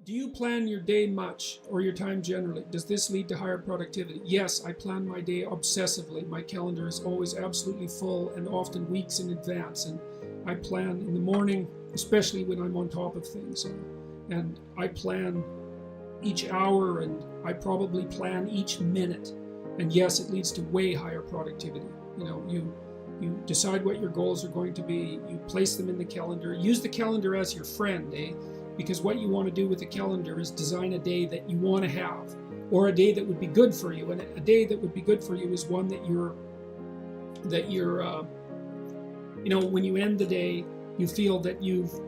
Do you plan your day much, or your time generally? Does this lead to higher productivity? Yes, I plan my day obsessively. My calendar is always absolutely full, and often weeks in advance. And I plan in the morning, especially when I'm on top of things. And I plan each hour, and I probably plan each minute. And yes, it leads to way higher productivity. You decide what your goals are going to be. You place them in the calendar. Use the calendar as your friend, because what you want to do with the calendar is design a day that you want to have, or a day that would be good for you. And a day that would be good for you is one that when you end the day, you feel that you've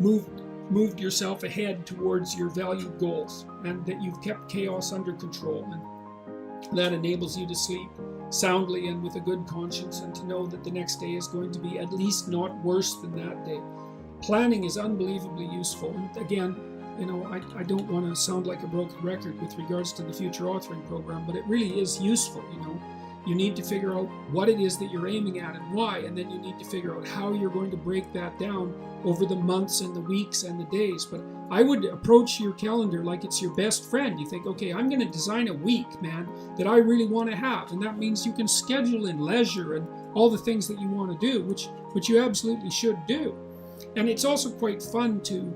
moved yourself ahead towards your valued goals, and that you've kept chaos under control. And that enables you to sleep soundly and with a good conscience, and to know that the next day is going to be at least not worse than that day. Planning is unbelievably useful. And again, I don't want to sound like a broken record with regards to the future authoring program, but it really is useful. You need to figure out what it is that you're aiming at and why, and then you need to figure out how you're going to break that down over the months and the weeks and the days. But I would approach your calendar like it's your best friend. You think, okay, I'm going to design a week, man, that I really want to have. And that means you can schedule in leisure and all the things that you want to do, which you absolutely should do. And it's also quite fun to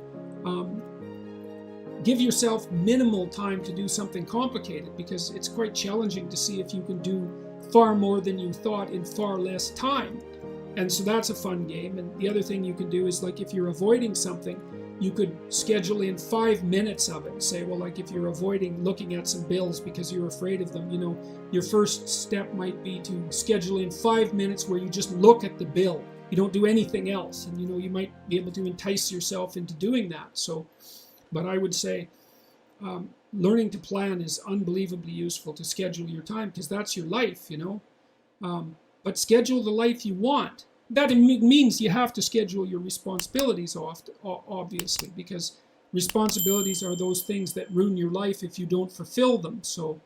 give yourself minimal time to do something complicated, because it's quite challenging to see if you can do far more than you thought in far less time. And so that's a fun game. And the other thing you can do is, like, if you're avoiding something, you could schedule in 5 minutes of it and say, well, like, if you're avoiding looking at some bills because you're afraid of them, your first step might be to schedule in 5 minutes where you just look at the bill. You don't do anything else. And you might be able to entice yourself into doing that. But I would say learning to plan is unbelievably useful, to schedule your time, because that's your life, but schedule the life you want. That means you have to schedule your responsibilities obviously, because responsibilities are those things that ruin your life if you don't fulfill them. So